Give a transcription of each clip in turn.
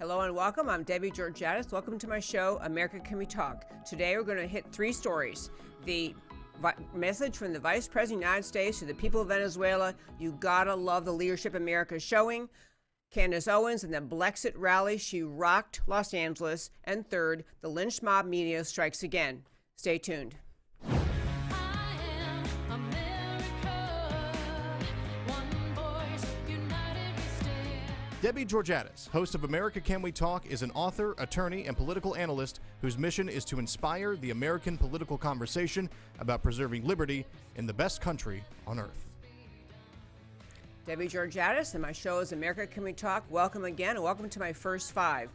Hello and welcome. I'm Debbie Georgiadis. Welcome to my show, America Can We Talk? Today we're going to hit three stories. The message from the Vice President of the United States to the people of Venezuela: you gotta love the leadership America is showing. Candace Owens and the BLEXIT rally, she rocked Los Angeles. And third, the lynch mob media strikes again. Stay tuned. Debbie Georgiadis, host of America Can We Talk, is an author, attorney, and political analyst whose mission is to inspire the American political conversation about preserving liberty in the best country on earth. Debbie Georgiadis, and my show is America Can We Talk? Welcome again, and welcome to my first five.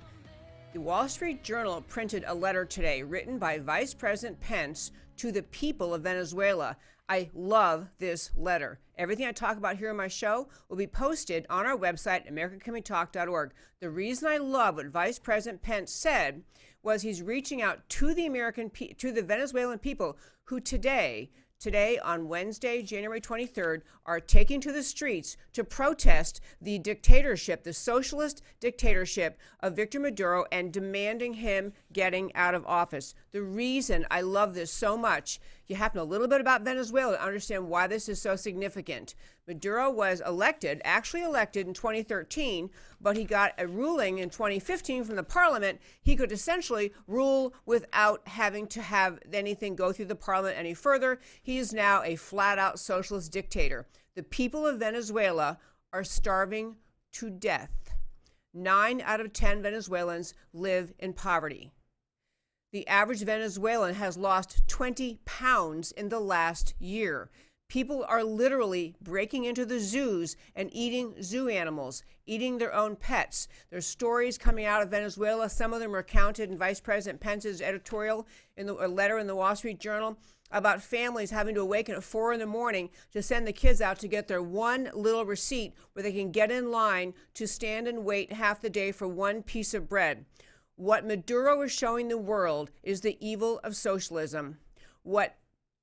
The Wall Street Journal printed a letter today written by Vice President Pence to the people of Venezuela. I love this letter. Everything I talk about here on my show will be posted on our website, americacanwetalk.org. The reason I love what Vice President Pence said was he's reaching out to the Venezuelan people who today on Wednesday, January 23rd, are taking to the streets to protest the dictatorship, the socialist dictatorship of Victor Maduro, and demanding him getting out of office. The reason I love this so much, you have to know a little bit about Venezuela to understand why this is so significant. Maduro was actually elected in 2013, but he got a ruling in 2015 from the parliament. He could essentially rule without having to have anything go through the parliament any further. He is now a flat-out socialist dictator. The people of Venezuela are starving to death. 9 out of 10 Venezuelans live in poverty. The average Venezuelan has lost 20 pounds in the last year. People are literally breaking into the zoos and eating zoo animals, eating their own pets. There's stories coming out of Venezuela. Some of them are recounted in Vice President Pence's editorial in a letter in the Wall Street Journal about families having to awaken at 4 in the morning to send the kids out to get their one little receipt where they can get in line to stand and wait half the day for one piece of bread. What Maduro is showing the world is the evil of socialism. What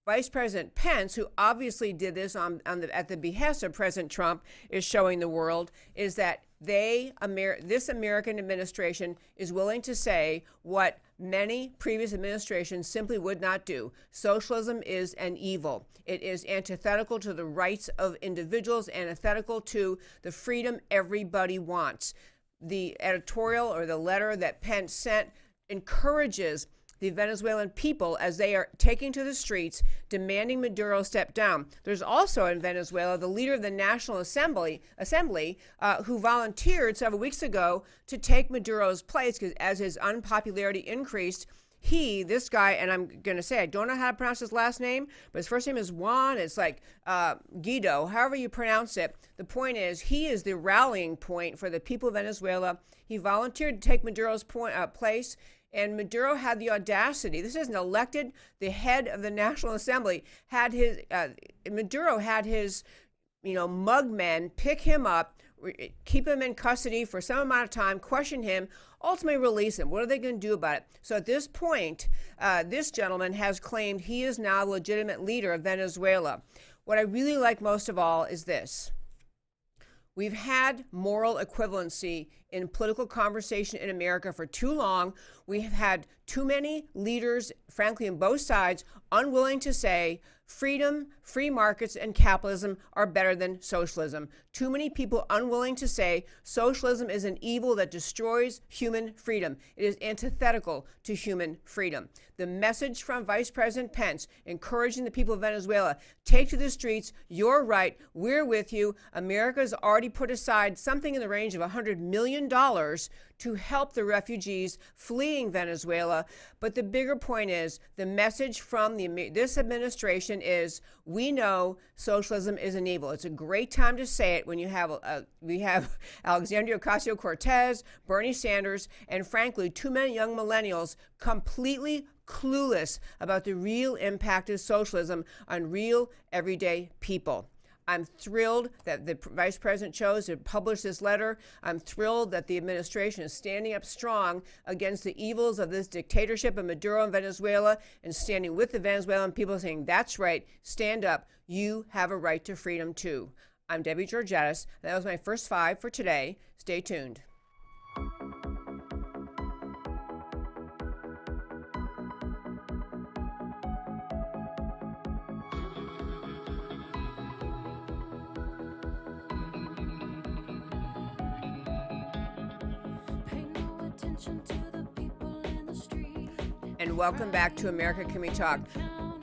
Vice President Pence, who obviously did this at the behest of President Trump, is showing the world is that this American administration is willing to say what many previous administrations simply would not do. Socialism is an evil. It is antithetical to the rights of individuals, antithetical to the freedom everybody wants. The editorial or the letter that Pence sent encourages the Venezuelan people as they are taking to the streets demanding Maduro step down. There's also in Venezuela the leader of the National Assembly who volunteered several weeks ago to take Maduro's place because as his unpopularity increased, this guy, and I'm going to say, I don't know how to pronounce his last name, but his first name is Juan. It's like Guido, however you pronounce it. The point is, he is the rallying point for the people of Venezuela. He volunteered to take Maduro's place, and Maduro had the audacity. This isn't elected. The head of the National Assembly Maduro had his, mug men pick him up, keep him in custody for some amount of time, question him, ultimately release him. What are they going to do about it? So at this point, this gentleman has claimed he is now a legitimate leader of Venezuela. What I really like most of all is this. We've had moral equivalency in political conversation in America for too long. We have had too many leaders, frankly, on both sides, unwilling to say freedom, free markets, and capitalism are better than socialism. Too many people unwilling to say socialism is an evil that destroys human freedom. It is antithetical to human freedom. The message from Vice President Pence encouraging the people of Venezuela, take to the streets, you're right, we're with you. America's already put aside something in the range of $100 million to help the refugees fleeing Venezuela. But the bigger point is the message from this administration is we know socialism is an evil. It's a great time to say it when we have Alexandria Ocasio-Cortez, Bernie Sanders, and frankly, too many young millennials completely clueless about the real impact of socialism on real everyday people. I'm thrilled that the Vice President chose to publish this letter. I'm thrilled that the administration is standing up strong against the evils of this dictatorship of Maduro in Venezuela and standing with the Venezuelan people saying, that's right, stand up. You have a right to freedom too. I'm Debbie Georgiadis. That was my first five for today. Stay tuned. And welcome back to America Can We Talk.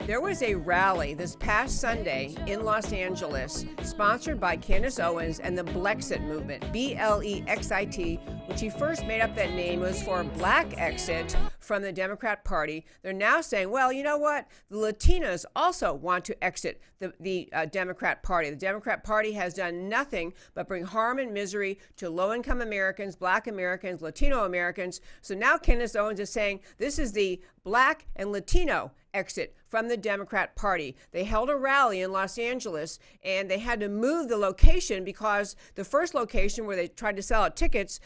There was a rally this past Sunday in Los Angeles sponsored by Candace Owens and the BLEXIT movement, BLEXIT, which he first made up that name was for Black Exit from the Democrat Party. They're now saying, well, you know what? The Latinas also want to exit the Democrat Party. The Democrat Party has done nothing but bring harm and misery to low-income Americans, Black Americans, Latino Americans. So now Candace Owens is saying this is the Black and Latino exit from the Democrat Party. They held a rally in Los Angeles and they had to move the location because the first location where they tried to sell out tickets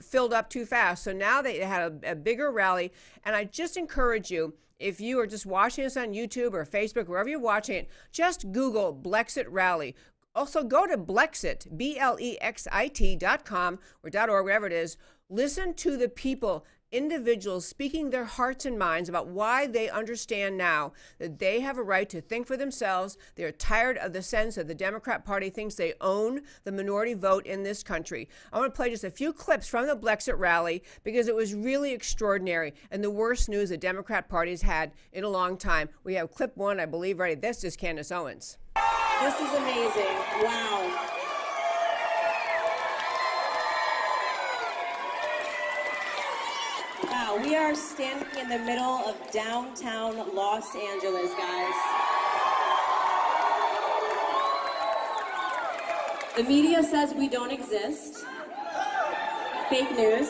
filled up too fast. So now they had a bigger rally. And I just encourage you, if you are just watching this on YouTube or Facebook, wherever you're watching it, just Google BLEXIT rally. Also go to BLEXIT, BLEXIT.com or .org, whatever it is. Listen to the people, individuals speaking their hearts and minds about why they understand now that they have a right to think for themselves. They're tired of the sense that the Democrat Party thinks they own the minority vote in this country. I want to play just a few clips from the BLEXIT rally because it was really extraordinary and the worst news the Democrat Party has had in a long time. We have clip one, I believe, ready. This is Candace Owens. This is amazing. Wow. Wow, we are standing in the middle of downtown Los Angeles, guys. The media says we don't exist. Fake news.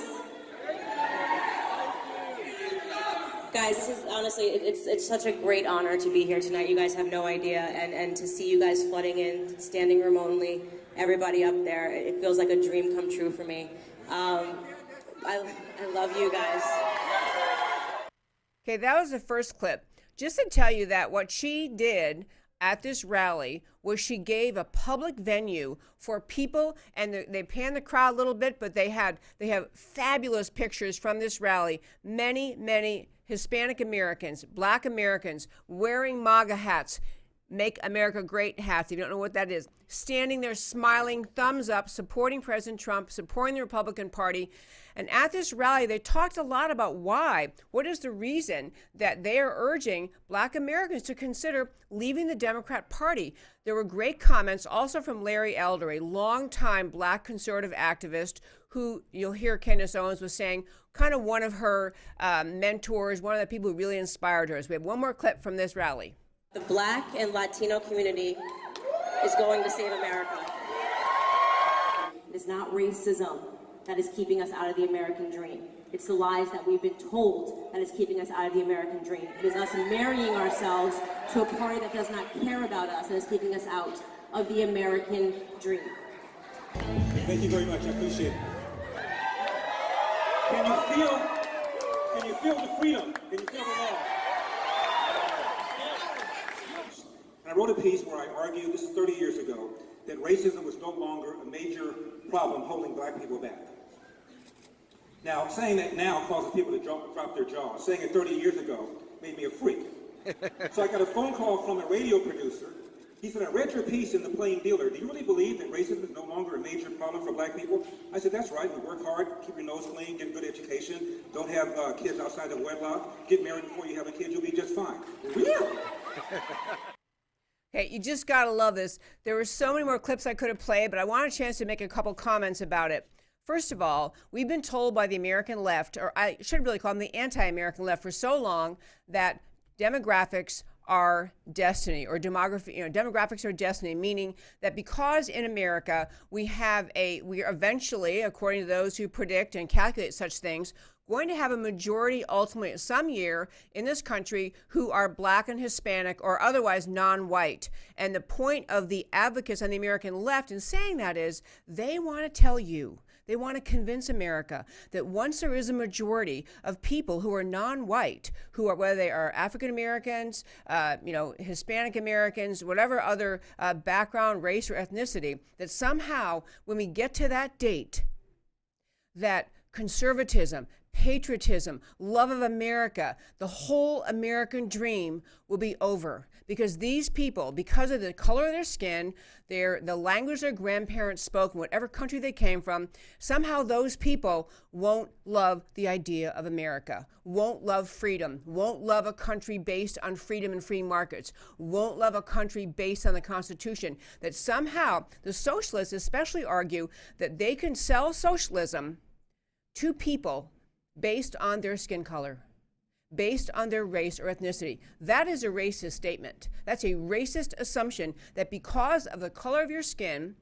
Guys, this is honestly, it's such a great honor to be here tonight. You guys have no idea, and to see you guys flooding in, standing room only, everybody up there, it feels like a dream come true for me. I love you guys. Okay, that was the first clip. Just to tell you that what she did at this rally was she gave a public venue for people, and they panned the crowd a little bit, but they have fabulous pictures from this rally. Many Hispanic Americans, Black Americans wearing MAGA hats, Make America Great hats, if you don't know what that is, standing there smiling, thumbs up, supporting President Trump, supporting the Republican Party. And at this rally, they talked a lot about why. What is the reason that they are urging Black Americans to consider leaving the Democrat Party? There were great comments also from Larry Elder, a longtime Black conservative activist who you'll hear Candace Owens was saying, kind of one of her mentors, one of the people who really inspired her. So we have one more clip from this rally. The Black and Latino community is going to save America. It is not racism that is keeping us out of the American dream. It's the lies that we've been told that is keeping us out of the American dream. It is us marrying ourselves to a party that does not care about us that is keeping us out of the American dream. Thank you very much. I appreciate it. Can you feel the freedom? Can you feel the love? I wrote a piece where I argued, this is 30 years ago, that racism was no longer a major problem holding Black people back. Now, saying that now causes people to drop their jaws. Saying it 30 years ago made me a freak. So I got a phone call from a radio producer. He said, I read your piece in The Plain Dealer. Do you really believe that racism is no longer a major problem for Black people? I said, that's right. We work hard, keep your nose clean, get a good education, don't have kids outside of wedlock, get married before you have a kid, you'll be just fine. Really? Hey, you just got to love this. There were so many more clips I could have played, but I want a chance to make a couple comments about it. First of all, we've been told by the American left, or I should really call them the anti-American left, for so long that demographics are destiny, or demographics are destiny, meaning that because in America we are eventually, according to those who predict and calculate such things, going to have a majority ultimately some year in this country who are Black and Hispanic or otherwise non-white. And the point of the advocates on the American left in saying that is they want to tell you, they want to convince America that once there is a majority of people who are non-white, who are, whether they are African Americans, Hispanic Americans, whatever other background, race, or ethnicity, that somehow when we get to that date, that conservatism, patriotism, love of America, the whole American dream will be over, because these people, because of the color of their skin, the language their grandparents spoke in whatever country they came from, somehow those people won't love the idea of America, won't love freedom, won't love a country based on freedom and free markets, won't love a country based on the Constitution. That somehow the socialists especially argue that they can sell socialism to people based on their skin color, based on their race or ethnicity. That is a racist statement. That's a racist assumption that because of the color of your skin,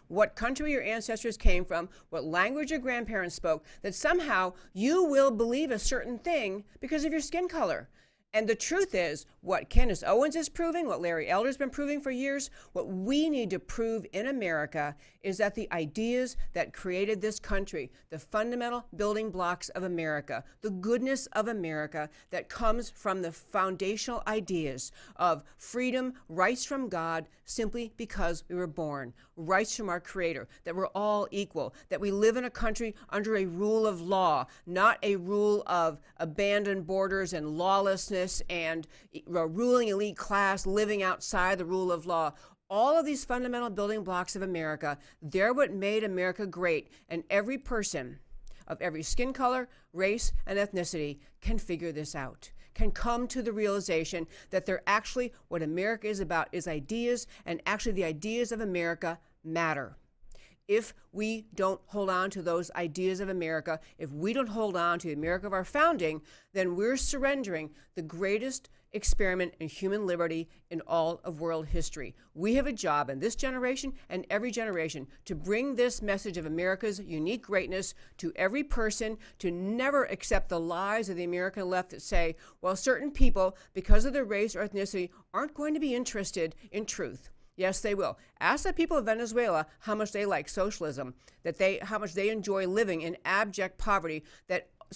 what country your ancestors came from, what language your grandparents spoke, that somehow you will believe a certain thing because of your skin color. And the truth is, what Candace Owens is proving, what Larry Elder's been proving for years, what we need to prove in America is that the ideas that created this country, the fundamental building blocks of America, the goodness of America that comes from the foundational ideas of freedom, rights from God, simply because we were born, rights from our Creator, that we're all equal, that we live in a country under a rule of law, not a rule of abandoned borders and lawlessness and a ruling elite class living outside the rule of law. All of these fundamental building blocks of America, they're what made America great, and every person of every skin color, race, and ethnicity can figure this out, can come to the realization that they're actually, what America is about is ideas, and actually the ideas of America matter. If we don't hold on to those ideas of America, if we don't hold on to the America of our founding, then we're surrendering the greatest experiment in human liberty in all of world history. We have a job in this generation and every generation to bring this message of America's unique greatness to every person, to never accept the lies of the American left that say, well, certain people, because of their race or ethnicity, aren't going to be interested in truth. Yes, they will. Ask the people of Venezuela how much they like socialism, how much they enjoy living in abject poverty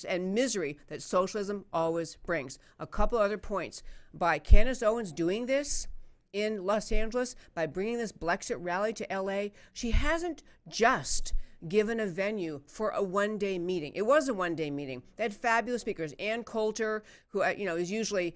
and misery that socialism always brings. A couple other points. By Candace Owens doing this in Los Angeles, by bringing this BLEXIT rally to LA, she hasn't just given a venue for a one-day meeting. It was a one-day meeting. They had fabulous speakers. Ann Coulter, who is usually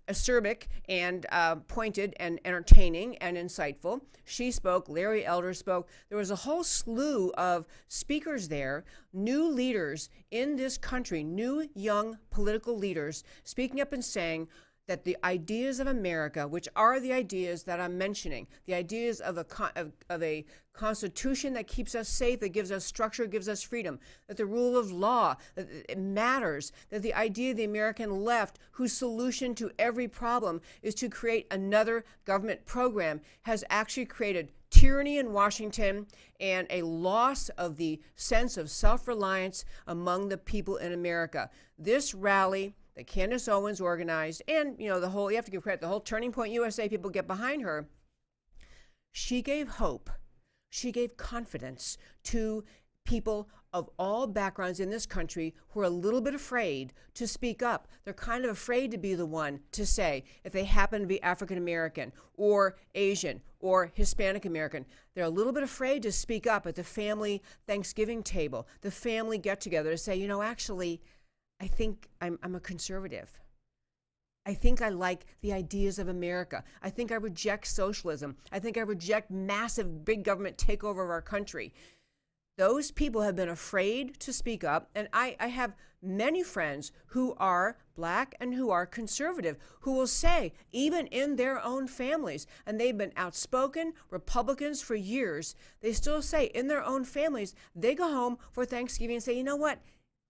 acerbic and pointed and entertaining and insightful. She spoke. Larry Elder spoke. There was a whole slew of speakers there, new leaders in this country, new young political leaders speaking up and saying that the ideas of America, which are the ideas that I'm mentioning, the ideas of a constitution that keeps us safe, that gives us structure, gives us freedom, that the rule of law, that it matters, that the idea of the American left, whose solution to every problem is to create another government program, has actually created tyranny in Washington and a loss of the sense of self-reliance among the people in America. This rally that Candace Owens organized, and you have to give credit, the whole Turning Point USA people get behind her. She gave hope, she gave confidence to people of all backgrounds in this country who are a little bit afraid to speak up. They're kind of afraid to be the one to say if they happen to be African American or Asian or Hispanic American. They're a little bit afraid to speak up at the family Thanksgiving table, the family get together to say, actually, I think I'm a conservative. I think I like the ideas of America. I think I reject socialism. I think I reject massive big government takeover of our country. Those people have been afraid to speak up, and I have many friends who are black and who are conservative who will say, even in their own families, and they've been outspoken Republicans for years, they still say in their own families, they go home for Thanksgiving and say, you know what?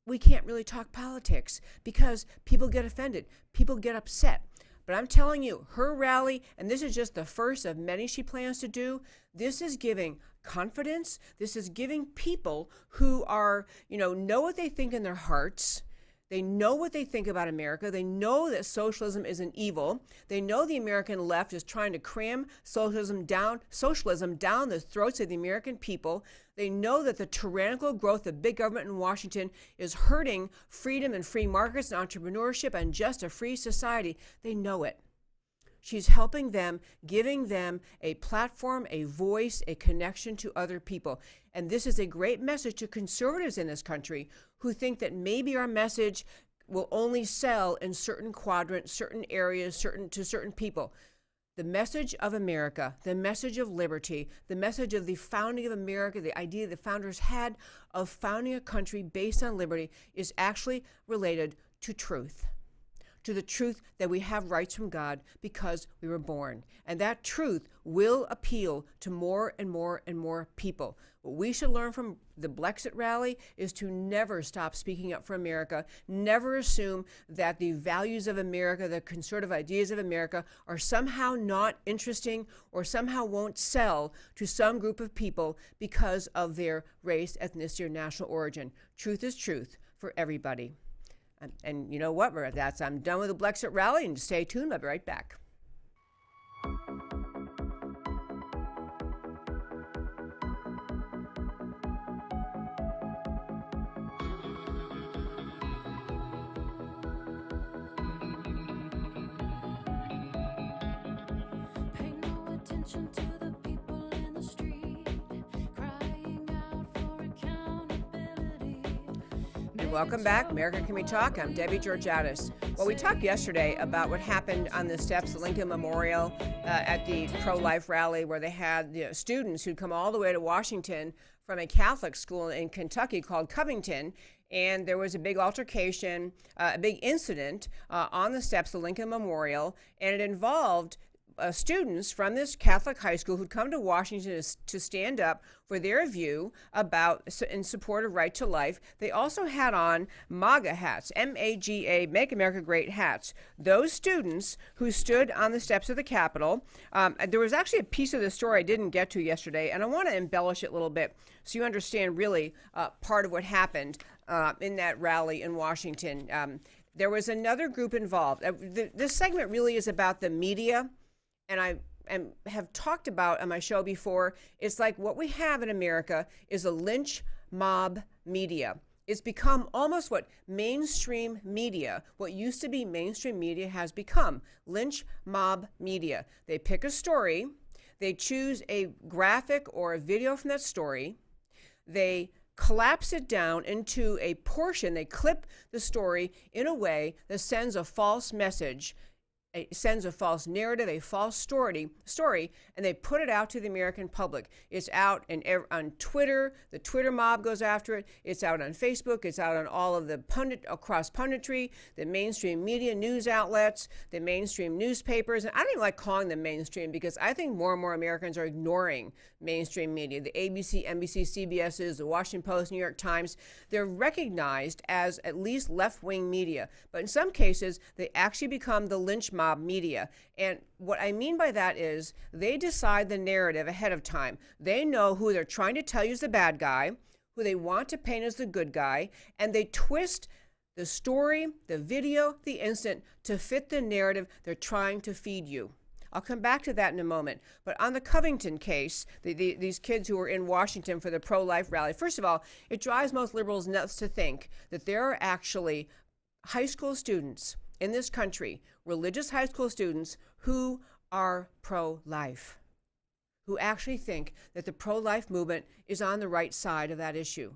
We can't really talk politics because people get offended, people get upset. But I'm telling you, her rally, and this is just the first of many she plans to do, this is giving confidence. This is giving people who are, know what they think in their hearts. They know what they think about America. They know that socialism is an evil. They know the American left is trying to cram socialism down the throats of the American people. They know that the tyrannical growth of big government in Washington is hurting freedom and free markets and entrepreneurship and just a free society. They know it. She's helping them, giving them a platform, a voice, a connection to other people. And this is a great message to conservatives in this country who think that maybe our message will only sell in certain quadrants, certain areas, to certain people. The message of America, the message of liberty, the message of the founding of America, the idea the founders had of founding a country based on liberty is actually related to truth. To the truth that we have rights from God because we were born. And that truth will appeal to more and more and more people. What we should learn from the BLEXIT rally is to never stop speaking up for America, never assume that the values of America, the conservative ideas of America are somehow not interesting or somehow won't sell to some group of people because of their race, ethnicity, or national origin. Truth is truth for everybody. And you know what? I'm done with the BLEXIT rally, and stay tuned. I'll be right back. Pay no attention to the people in the street, crying out for accountability. And welcome back. America Can We Talk? I'm Debbie Georgiadis. Well, we talked yesterday about what happened on the steps of Lincoln Memorial at the pro-life rally, where they had students who'd come all the way to Washington from a Catholic school in Kentucky called Covington. And there was a big altercation, a big incident on the steps of Lincoln Memorial, and it involved students from this Catholic high school who'd come to Washington to stand up for their view about in support of right to life. They also had on MAGA hats, M-A-G-A, Make America Great hats. Those students who stood on the steps of the Capitol, there was actually a piece of the story I didn't get to yesterday, and I want to embellish it a little bit so you understand really part of what happened in that rally in Washington. There was another group involved. This segment really is about the media. And I have talked about on my show before, it's like what we have in America is a lynch mob media. It's become almost what mainstream media, what used to be mainstream media, has become lynch mob media. They pick a story, they choose a graphic or a video from that story, they collapse it down into a portion, they clip the story in a way that sends a false message. It sends a false narrative, a false story, and they put it out to the American public. It's out on Twitter. The Twitter mob goes after it. It's out on Facebook. It's out on all of the across punditry, the mainstream media news outlets, the mainstream newspapers. And I don't even like calling them mainstream because I think more and more Americans are ignoring mainstream media. The ABC, NBC, CBS's, the Washington Post, New York Times, they're recognized as at least left-wing media. But in some cases, they actually become the lynch mob media. And what I mean by that is they decide the narrative ahead of time. They know who they're trying to tell you is the bad guy, who they want to paint as the good guy, and they twist the story, the video, the incident to fit the narrative they're trying to feed you. I'll come back to that in a moment. But on the Covington case, these kids who were in Washington for the pro-life rally, first of all, it drives most liberals nuts to think that there are actually high school students in this country, religious high school students, who are pro-life, who actually think that the pro-life movement is on the right side of that issue.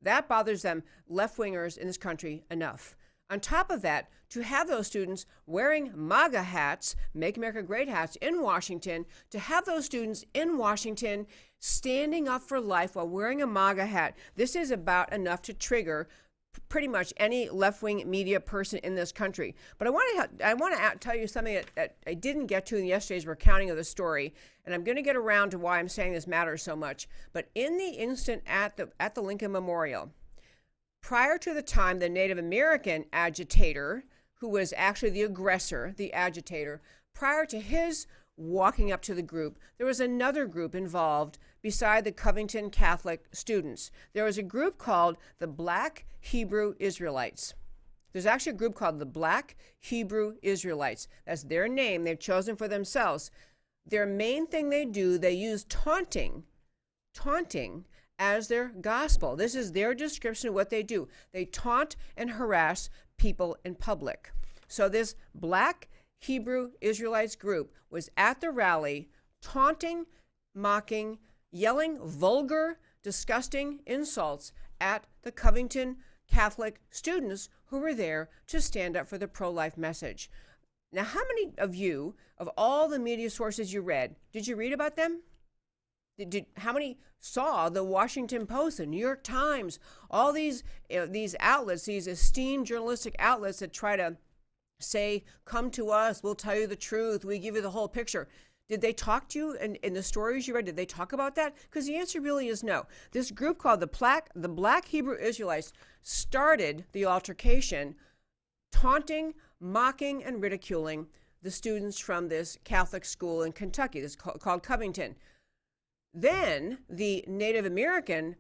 That bothers them, left-wingers in this country, enough. On top of that, to have those students wearing MAGA hats, Make America Great hats, in Washington, to have those students in Washington standing up for life while wearing a MAGA hat, this is about enough to trigger pretty much any left-wing media person in this country. But I want to tell you something that I didn't get to in yesterday's recounting of the story, and I'm going to get around to why I'm saying this matters so much. But in the instant at the Lincoln Memorial, prior to the time the Native American agitator, who was actually the aggressor, the agitator, prior to his walking up to the group, there was another group involved beside the Covington Catholic students. There was a group called the Black Hebrew Israelites. There's actually a group called the Black Hebrew Israelites. That's their name they've chosen for themselves. Their main thing they do, they use taunting as their gospel. This is their description of what they do. They taunt and harass people in public. So this Black Hebrew Israelites group was at the rally taunting, mocking, yelling vulgar, disgusting insults at the Covington Catholic students who were there to stand up for the pro-life message. Now, how many of you, of all the media sources you read, did you read about them? How many saw the Washington Post, the New York Times, all these outlets, these esteemed journalistic outlets that try to say, come to us, we'll tell you the truth, we give you the whole picture. Did they talk to you in the stories you read? Did they talk about that? Because the answer really is no. This group called the Black Hebrew Israelites started the altercation, taunting, mocking, and ridiculing the students from this Catholic school in Kentucky. This is called Covington. Then the Native American,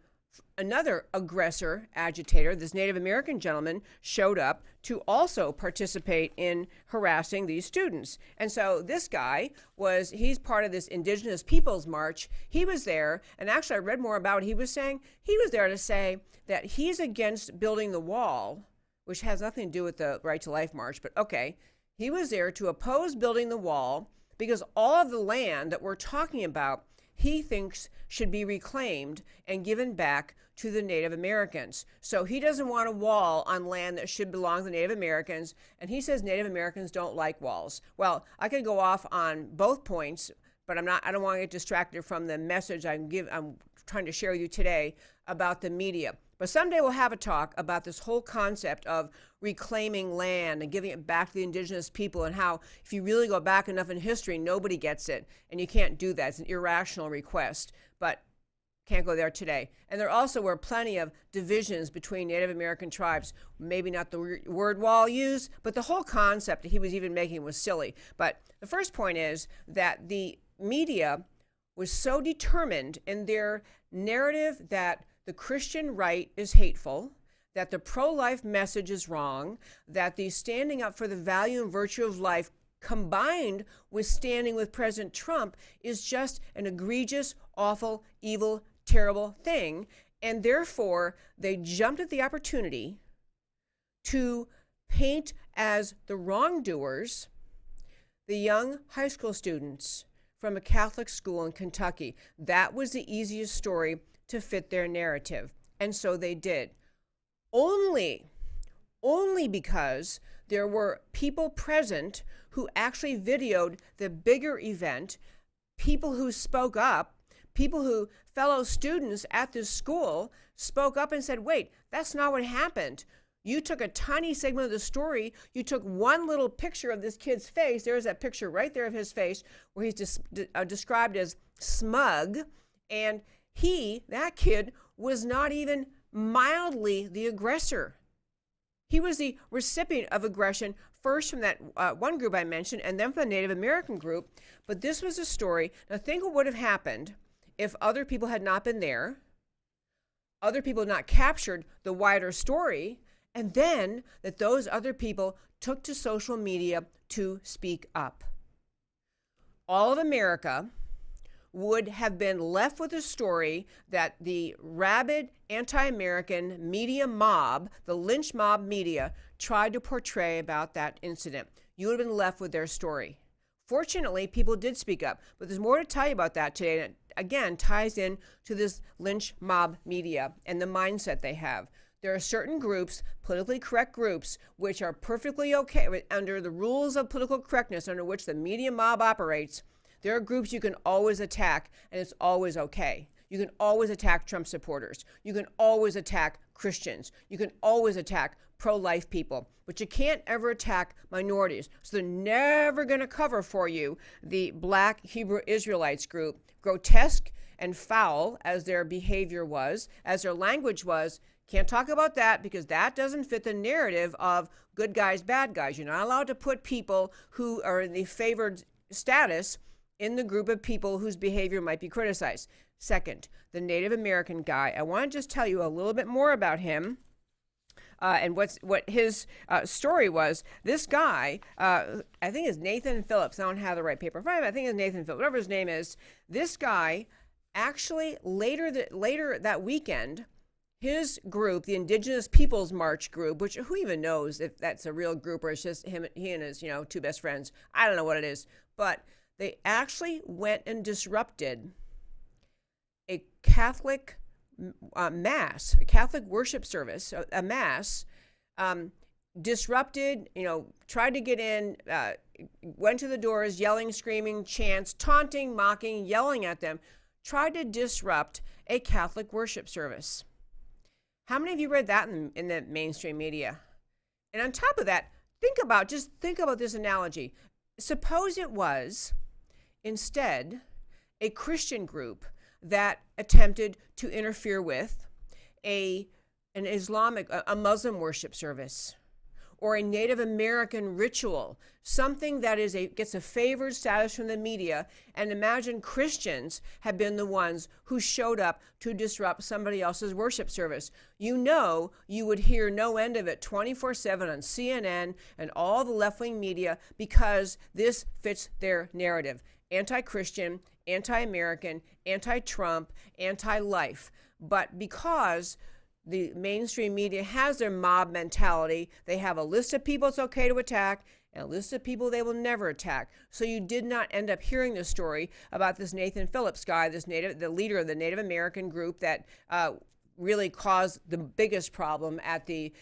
another aggressor, agitator, this Native American gentleman showed up to also participate in harassing these students. And so this guy he's part of this Indigenous Peoples March. He was there, and actually I read more about it. He was there to say that he's against building the wall, which has nothing to do with the Right to Life March, but okay. He was there to oppose building the wall because all of the land that we're talking about he thinks should be reclaimed and given back to the Native Americans. So he doesn't want a wall on land that should belong to the Native Americans, and he says Native Americans don't like walls. Well, I could go off on both points, but I don't want to get distracted from the message I'm trying to share with you today about the media. But someday we'll have a talk about this whole concept of reclaiming land and giving it back to the indigenous people, and how if you really go back enough in history, nobody gets it, and you can't do that. It's an irrational request, but can't go there today. And there also were plenty of divisions between Native American tribes, maybe not the word wall used, but the whole concept that he was even making was silly. But the first point is that the media was so determined in their narrative that the Christian right is hateful, that the pro-life message is wrong, that the standing up for the value and virtue of life combined with standing with President Trump is just an egregious, awful, evil, terrible thing. And therefore, they jumped at the opportunity to paint as the wrongdoers the young high school students from a Catholic school in Kentucky. That was the easiest story to fit their narrative. And so they did. Only because there were people present who actually videoed the bigger event, people who spoke up, fellow students at this school spoke up and said, wait, that's not what happened. You took a tiny segment of the story. You took one little picture of this kid's face. There's that picture right there of his face where he's described as smug. And that kid, was not even mildly the aggressor. He was the recipient of aggression, first from that one group I mentioned, and then from the Native American group. But this was a story. Now think what would have happened if other people had not been there, other people had not captured the wider story, and then that those other people took to social media to speak up. All of America would have been left with a story that the rabid anti-American media mob, the lynch mob media, tried to portray about that incident. You would have been left with their story. Fortunately, people did speak up, but there's more to tell you about that today, and it, again, ties in to this lynch mob media and the mindset they have. There are certain groups, politically correct groups, which are perfectly okay under the rules of political correctness under which the media mob operates. There are groups you can always attack, and it's always okay. You can always attack Trump supporters. You can always attack Christians. You can always attack pro-life people, but you can't ever attack minorities. So they're never going to cover for you the Black Hebrew Israelites group, grotesque and foul as their behavior was, as their language was. Can't talk about that because that doesn't fit the narrative of good guys, bad guys. You're not allowed to put people who are in the favored status in the group of people whose behavior might be criticized. Second, the Native American guy. I want to just tell you a little bit more about him and what his story was. This guy, I think is Nathan Phillips. I don't have the right paper in front of me. I think it's Nathan Phillips, whatever his name is. This guy actually later that weekend, his group, the Indigenous Peoples March group, which who even knows if that's a real group or it's just he and his, two best friends. I don't know what it is. But they actually went and disrupted a Catholic mass, a Catholic worship service, a mass, disrupted, tried to get in, went to the doors, yelling, screaming, chants, taunting, mocking, yelling at them, tried to disrupt a Catholic worship service. How many of you read that in the mainstream media? And on top of that, think about this analogy. Suppose it was instead a Christian group that attempted to interfere with an Islamic, a Muslim worship service, or a Native American ritual, something that gets a favored status from the media. And imagine Christians have been the ones who showed up to disrupt somebody else's worship service. You would hear no end of it 24/7 on CNN and all the left-wing media, because this fits their narrative. Anti-Christian, anti-American, anti-Trump, anti-life. But because the mainstream media has their mob mentality, they have a list of people it's okay to attack and a list of people they will never attack. So you did not end up hearing the story about this Nathan Phillips guy, the leader of the Native American group that really caused the biggest problem at the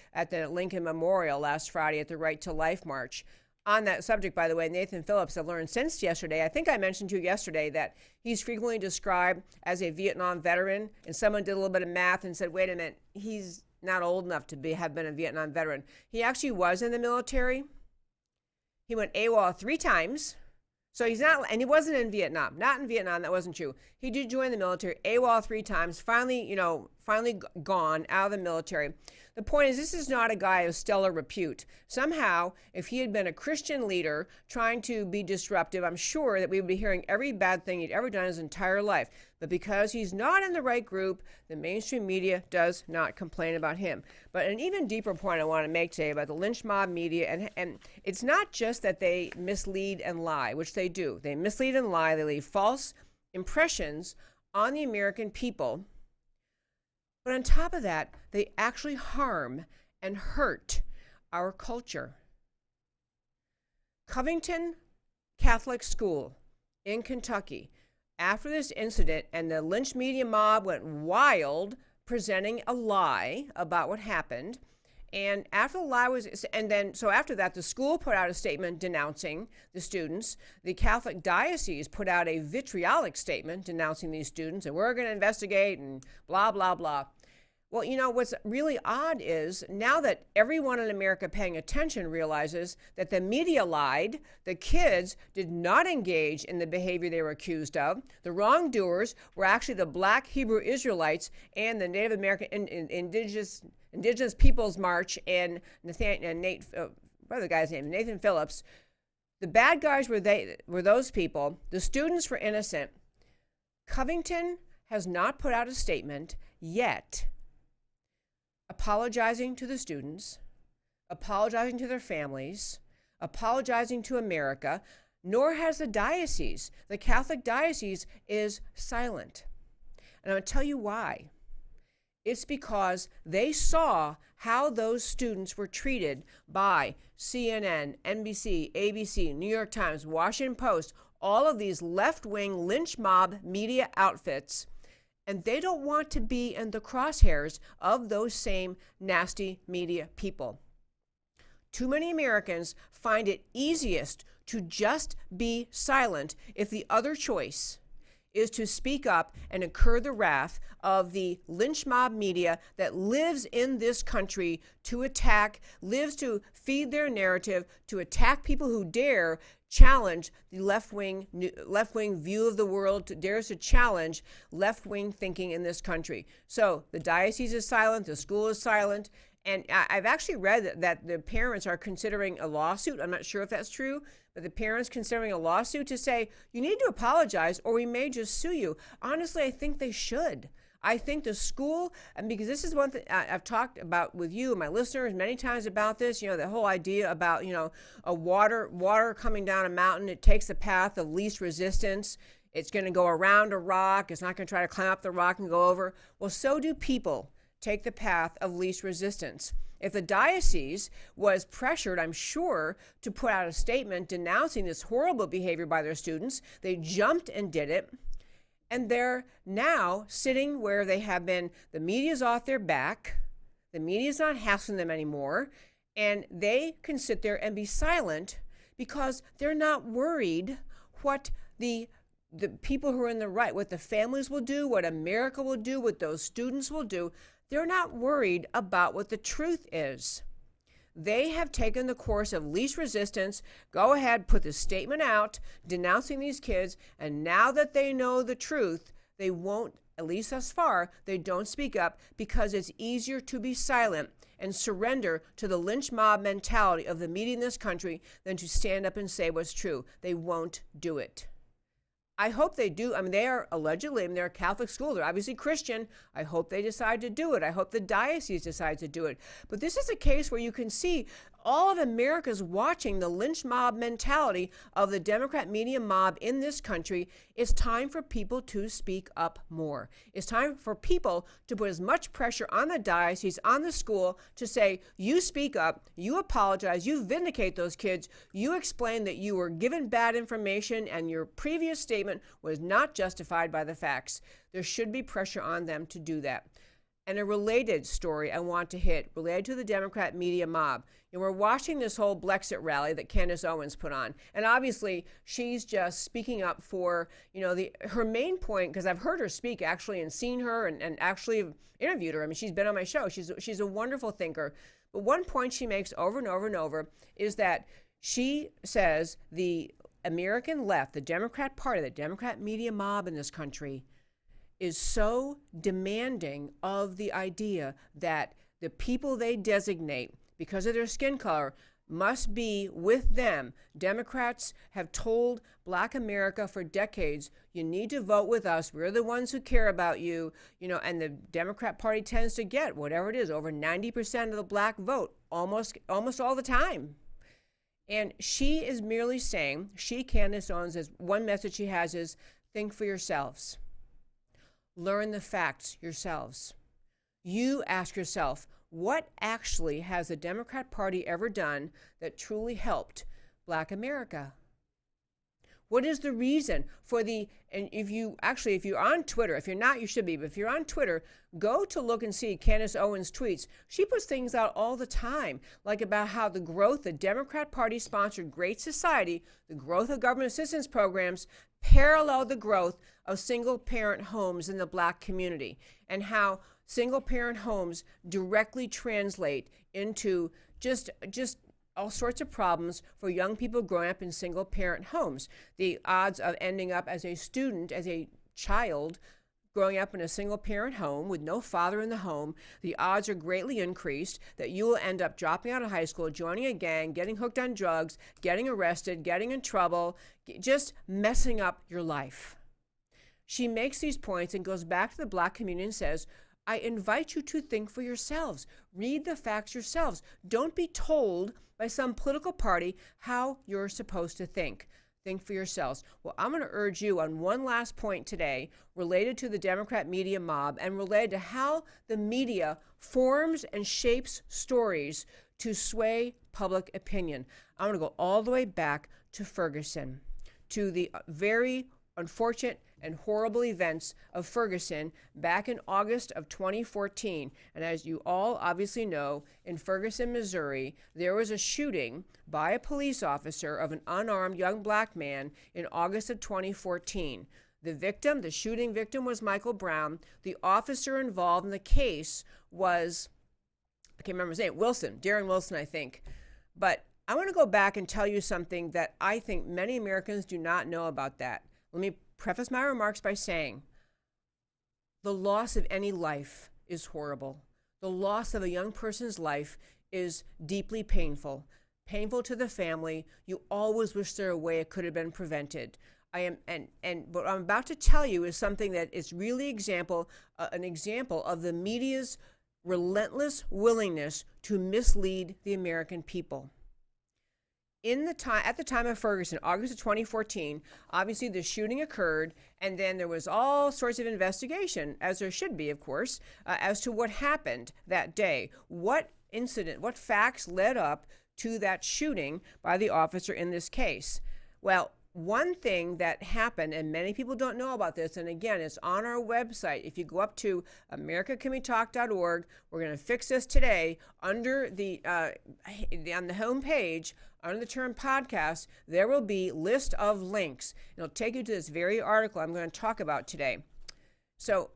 Lincoln Memorial last Friday at the Right to Life March. On that subject, by the way, Nathan Phillips, I learned since yesterday, I think I mentioned to you yesterday that he's frequently described as a Vietnam veteran, and someone did a little bit of math and said, wait a minute, he's not old enough to have been a Vietnam veteran. He actually was in the military. He went AWOL 3 times. So he's not, and he wasn't in Vietnam. Not in Vietnam, that wasn't true. He did join the military, AWOL 3 times, finally gone out of the military. The point is, this is not a guy of stellar repute. Somehow, if he had been a Christian leader trying to be disruptive, I'm sure that we would be hearing every bad thing he'd ever done his entire life. But because he's not in the right group, the mainstream media does not complain about him. But an even deeper point I want to make today about the lynch mob media, and it's not just that they mislead and lie, which they do. They mislead and lie. They leave false impressions on the American people. But on top of that, they actually harm and hurt our culture. Covington Catholic School in Kentucky, after this incident and the lynch media mob went wild presenting a lie about what happened, and after the lie was, so after that, the school put out a statement denouncing the students. The Catholic diocese put out a vitriolic statement denouncing these students, and we're going to investigate and blah, blah, blah. Well, what's really odd is now that everyone in America paying attention realizes that the media lied, the kids did not engage in the behavior they were accused of. The wrongdoers were actually the Black Hebrew Israelites and the Native American Indigenous Peoples March and what the guy's name? Nathan Phillips. The bad guys were those people. The students were innocent. Covington has not put out a statement yet apologizing to the students, apologizing to their families, apologizing to America, nor has the diocese. The Catholic diocese is silent. And I'm going to tell you why. It's because they saw how those students were treated by CNN, NBC, ABC, New York Times, Washington Post, all of these left-wing lynch mob media outfits. And they don't want to be in the crosshairs of those same nasty media people. Too many Americans find it easiest to just be silent if the other choice is to speak up and incur the wrath of the lynch mob media that lives in this country to attack, lives to feed their narrative, to attack people who dare challenge the left-wing view of the world, dares to challenge left-wing thinking in this country. So the diocese is silent, the school is silent, and I've actually read that the parents are considering a lawsuit. I'm not sure if that's true, but the parents considering a lawsuit to say, you need to apologize or we may just sue you. Honestly, I think they should. I think the school, and because this is one thing I've talked about with you and my listeners many times about this, the whole idea about, a water coming down a mountain, it takes the path of least resistance. It's going to go around a rock. It's not going to try to climb up the rock and go over. Well, so do people take the path of least resistance. If the diocese was pressured, I'm sure, to put out a statement denouncing this horrible behavior by their students, they jumped and did it. And they're now sitting where they have been. The media's off their back. The media's not hassling them anymore. And they can sit there and be silent because they're not worried what the people who are in the right, what the families will do, what America will do, what those students will do. They're not worried about what the truth is. They have taken the course of least resistance. Go ahead, put the statement out denouncing these kids, and now that they know the truth, they won't, at least thus far, they don't speak up because it's easier to be silent and surrender to the lynch mob mentality of the media in this country than to stand up and say what's true. They won't do it. I hope they do. I mean, they are allegedly, they're a Catholic school. They're obviously Christian. I hope they decide to do it. I hope the diocese decides to do it. But this is a case where you can see all of America's watching the lynch mob mentality of the Democrat media mob in this country. It's time for people to speak up more. It's time for people to put as much pressure on the diocese, on the school, to say, you speak up, you apologize, you vindicate those kids, you explain that you were given bad information and your previous statement was not justified by the facts. There should be pressure on them to do that. And a related story I want to hit, related to the Democrat media mob. And we're watching this whole BLEXIT rally that Candace Owens put on. And obviously, she's just speaking up for, her main point, because I've heard her speak actually and seen her and actually interviewed her. I mean, she's been on my show. She's a wonderful thinker. But one point she makes over and over and over is that she says the American left, the Democrat Party, the Democrat media mob in this country, is so demanding of the idea that the people they designate because of their skin color must be with them. Democrats have told Black America for decades, you need to vote with us. We're the ones who care about you. And the Democrat Party tends to get whatever it is, over 90% of the Black vote, almost all the time. And she is merely saying, Candace Owens, one message she has is, think for yourselves. Learn the facts yourselves. You ask yourself, what actually has the Democrat Party ever done that truly helped Black America? What is the reason for and if you're on Twitter, if you're not, you should be, but if you're on Twitter, go to look and see Candace Owens' tweets. She puts things out all the time, like about how the Democrat Party sponsored Great Society, the growth of government assistance programs, parallel the growth of single-parent homes in the Black community, and how single-parent homes directly translate into just all sorts of problems for young people growing up in single-parent homes. The odds of ending up as a student, as a child, growing up in a single-parent home with no father in the home, the odds are greatly increased that you will end up dropping out of high school, joining a gang, getting hooked on drugs, getting arrested, getting in trouble, just messing up your life. She makes these points and goes back to the Black community and says, I invite you to think for yourselves. Read the facts yourselves. Don't be told by some political party how you're supposed to think. Think for yourselves. Well, I'm going to urge you on one last point today related to the Democrat media mob and related to how the media forms and shapes stories to sway public opinion. I'm going to go all the way back to Ferguson, to the very unfortunate and horrible events of Ferguson back in August of 2014. And as you all obviously know, in Ferguson, Missouri, there was a shooting by a police officer of an unarmed young Black man in August of 2014. The shooting victim was Michael Brown. The officer involved in the case was, I can't remember his name, Darren Wilson, I think. But I want to go back and tell you something that I think many Americans do not know about that. Let me preface my remarks by saying the loss of any life is horrible. The loss of a young person's life is deeply painful to the family. You always wish there a way it could have been prevented. And what I'm about to tell you is something that is really an example of the media's relentless willingness to mislead the American people. at the time of Ferguson, August of 2014, obviously the shooting occurred, and then there was all sorts of investigation, as there should be, of course, as to what happened that day. What facts led up to that shooting by the officer in this case? Well, one thing that happened, and many people don't know about this, and again, it's on our website. If you go up to americacanwetalk.org, we're going to fix this today. Under on the home page, under the term podcast, there will be list of links. It'll take you to this very article I'm going to talk about today. So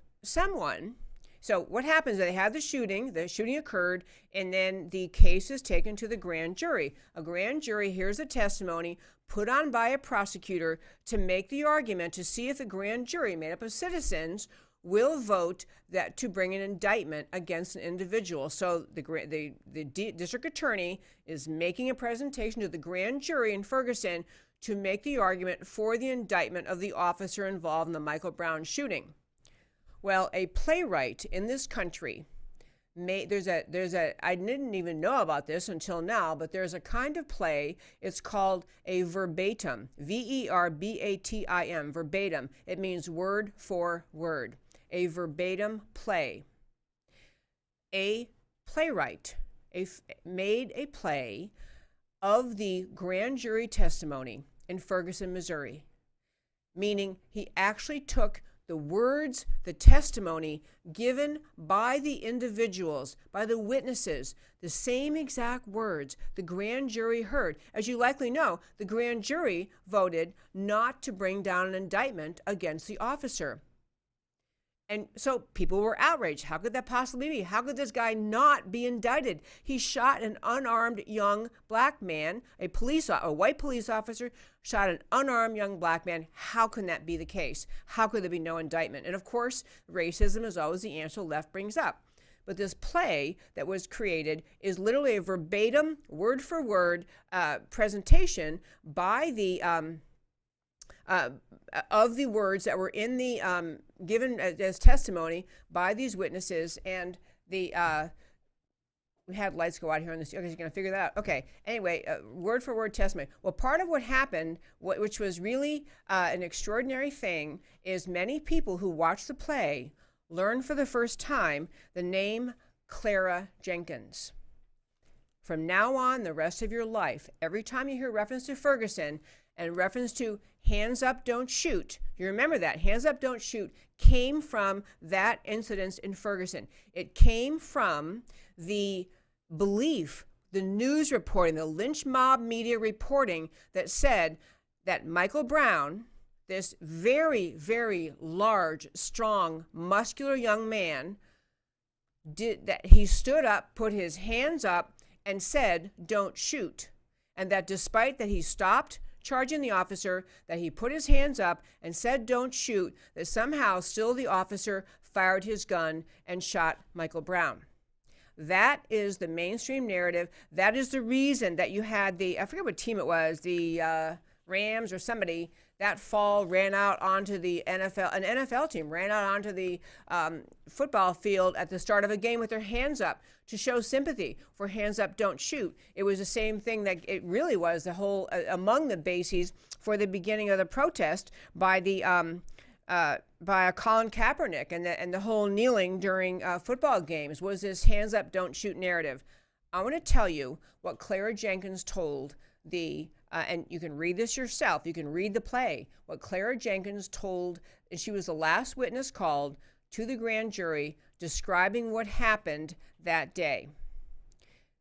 what happens is they had the shooting occurred, and then the case is taken to the grand jury. A grand jury hears a testimony put on by a prosecutor to make the argument to see if the grand jury, made up of citizens, will vote that to bring an indictment against an individual. So the district attorney is making a presentation to the grand jury in Ferguson to make the argument for the indictment of the officer involved in the Michael Brown shooting. Well, a playwright in this country, I didn't even know about this until now, but there's a kind of play. It's called a verbatim, verbatim, verbatim. It means word for word, a verbatim play. A playwright made a play of the grand jury testimony in Ferguson, Missouri, meaning he actually took the words, the testimony given by the individuals, by the witnesses, the same exact words the grand jury heard. As you likely know, the grand jury voted not to bring down an indictment against the officer. And so people were outraged. How could that possibly be? How could this guy not be indicted? He shot an unarmed young black man, a white police officer shot an unarmed young black man. How can that be the case? How could there be no indictment? And of course, racism is always the answer the left brings up. But this play that was created is literally a verbatim, word for word presentation by the of the words that were in the given as testimony by these witnesses. And we had lights go out here on this. Okay, you're going to figure that out. Okay. Anyway, word for word testimony. Well, part of what happened, which was really an extraordinary thing, is many people who watched the play learned for the first time the name Clara Jenkins. From now on, the rest of your life, every time you hear reference to Ferguson and reference to hands up, don't shoot, you remember that. Hands up, don't shoot came from that incident in Ferguson. It came from the belief, the news reporting, the lynch mob media reporting that said that Michael Brown, this very, very large, strong, muscular young man, he stood up, put his hands up, and said, don't shoot. And that despite that he stopped charging the officer, that he put his hands up and said, don't shoot, that somehow still the officer fired his gun and shot Michael Brown. That is the mainstream narrative. That is the reason that you had I forget what team it was, the Rams or somebody, that fall ran out onto the NFL, an NFL team ran out onto the football field at the start of a game with their hands up to show sympathy for hands up, don't shoot. It was the same thing that it really was the whole, among the bases for the beginning of the protest by Colin Kaepernick and the whole kneeling during football games was this hands up, don't shoot narrative. I want to tell you what Clara Jenkins told and you can read this yourself. You can read the play. What Clara Jenkins told, and she was the last witness called to the grand jury describing what happened that day.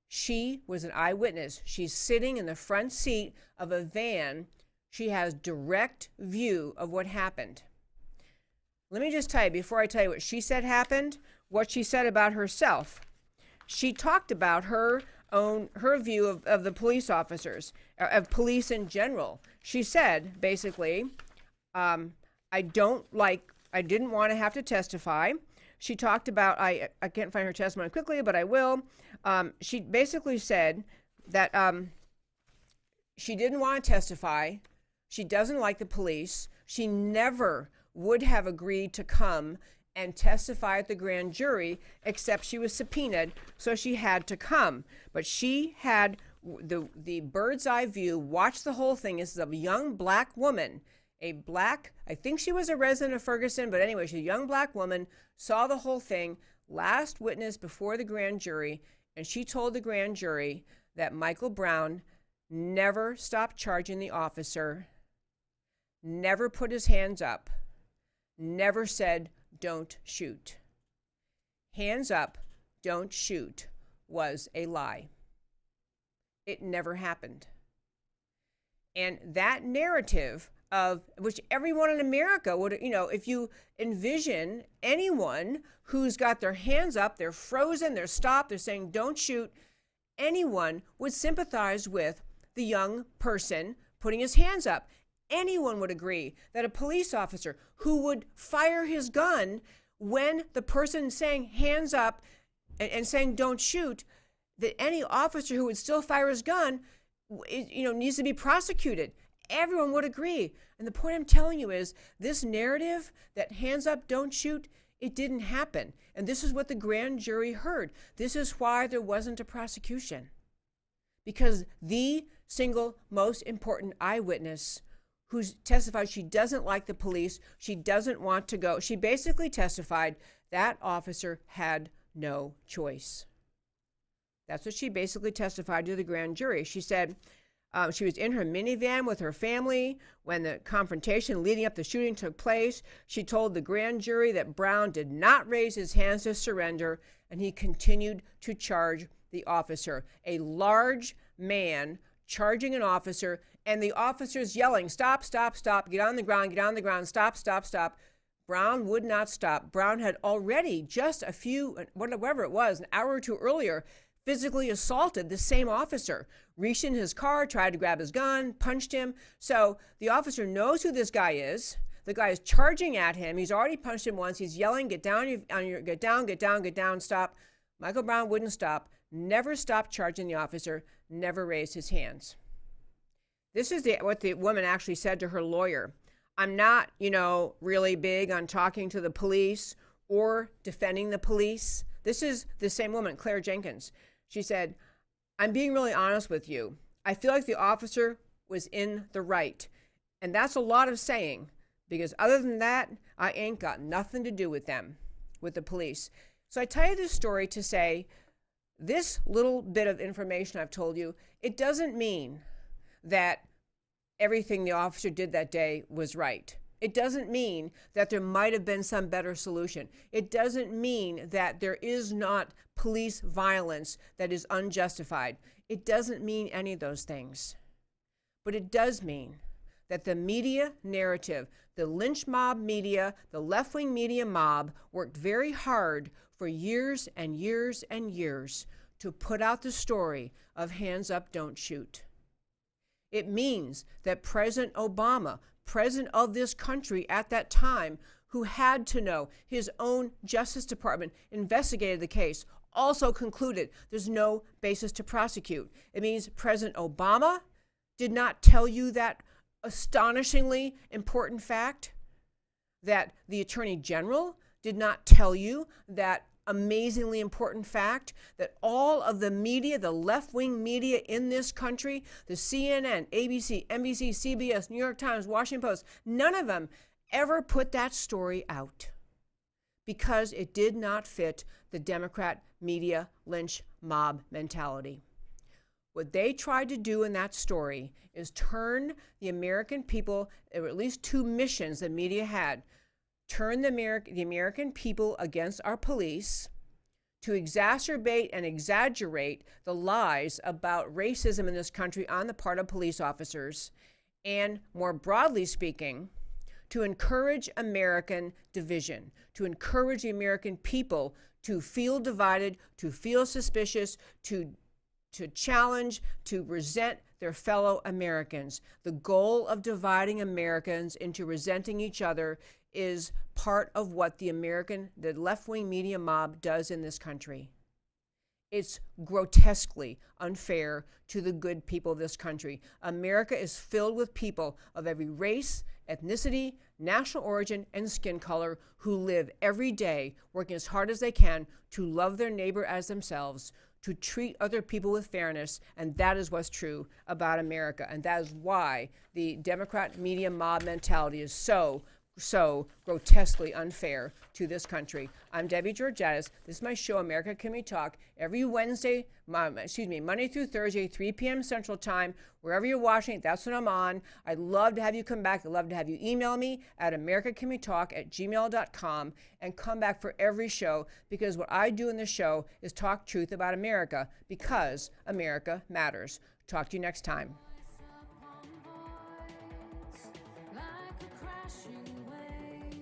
She was an eyewitness. She's sitting in the front seat of a van. She has direct view of what happened. Let me just tell you, before I tell you what she said happened, what she said about herself. She talked about her view of the police officers, of police in general. She said, basically, I didn't want to have to testify. She talked about, I can't find her testimony quickly, but I will. She basically said that she didn't want to testify. She doesn't like the police. She never would have agreed to come and testify at the grand jury, except she was subpoenaed, so she had to come. But she had the bird's eye view, watch the whole thing. This is a young black woman, I think she was a resident of Ferguson, but anyway, she's a young black woman, saw the whole thing, last witness before the grand jury, and she told the grand jury that Michael Brown never stopped charging the officer, never put his hands up, never said, "Don't shoot." Hands up, don't shoot was a lie. It never happened. And that narrative of which everyone in America would, if you envision anyone who's got their hands up, they're frozen, they're stopped, they're saying, "Don't shoot," anyone would sympathize with the young person putting his hands up. Anyone would agree that a police officer who would fire his gun when the person saying hands up and saying "don't shoot," that any officer who would still fire his gun, needs to be prosecuted. Everyone would agree. And the point I'm telling you is this narrative that hands up, don't shoot, it didn't happen. And this is what the grand jury heard. This is why there wasn't a prosecution. Because the single most important eyewitness who testified she doesn't like the police, she doesn't want to go, she basically testified that officer had no choice. That's what she basically testified to the grand jury. She said she was in her minivan with her family when the confrontation leading up to the shooting took place. She told the grand jury that Brown did not raise his hands to surrender, and he continued to charge the officer. A large man charging an officer, and the officers yelling, "Stop, stop, stop, get on the ground, get on the ground, stop, stop, stop." Brown would not stop. Brown had already just whatever it was, an hour or two earlier, physically assaulted the same officer, reached in his car, tried to grab his gun, punched him. So the officer knows who this guy is. The guy is charging at him. He's already punched him once. He's yelling, "Get down, get down, get down, get down, stop." Michael Brown wouldn't stop, never stopped charging the officer, never raised his hands. This is what the woman actually said to her lawyer. "I'm not, really big on talking to the police or defending the police." This is the same woman, Claire Jenkins. She said, "I'm being really honest with you. I feel like the officer was in the right. And that's a lot of saying, because other than that, I ain't got nothing to do with them, with the police." So I tell you this story to say, this little bit of information I've told you, it doesn't mean that everything the officer did that day was right. It doesn't mean that there might have been some better solution. It doesn't mean that there is not police violence that is unjustified. It doesn't mean any of those things. But it does mean that the media narrative, the lynch mob media, the left-wing media mob worked very hard for years and years and years to put out the story of hands up, don't shoot. It means that President Obama, president of this country at that time, who had to know, his own Justice Department investigated the case, also concluded there's no basis to prosecute. It means President Obama did not tell you that astonishingly important fact, that the Attorney General did not tell you that amazingly important fact, that all of the media, the left-wing media in this country, the CNN, ABC, NBC, CBS, New York Times, Washington Post, none of them ever put that story out because it did not fit the Democrat media lynch mob mentality. What they tried to do in that story is turn the American people, there were at least two missions the media had: turn the American people against our police, to exacerbate and exaggerate the lies about racism in this country on the part of police officers, and more broadly speaking, to encourage American division, to encourage the American people to feel divided, to feel suspicious, to challenge, to resent their fellow Americans. The goal of dividing Americans into resenting each other is part of what the left-wing media mob does in this country. It's grotesquely unfair to the good people of this country. America is filled with people of every race, ethnicity, national origin, and skin color who live every day working as hard as they can to love their neighbor as themselves, to treat other people with fairness, and that is what's true about America. And that is why the Democrat media mob mentality is so grotesquely unfair to this country. I'm Debbie Georgatos. This is my show, America Can We Talk, every Monday through Thursday, 3 p.m. Central Time. Wherever you're watching it, that's when I'm on. I'd love to have you come back. I'd love to have you email me at americacanwetalk@gmail.com and come back for every show, because what I do in this show is talk truth about America, because America matters. Talk to you next time. Like a crashing wave.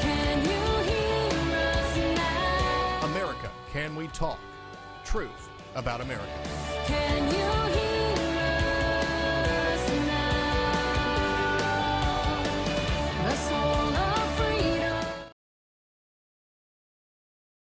Can you hear us now? America, Can We Talk? Truth about America. Can you hear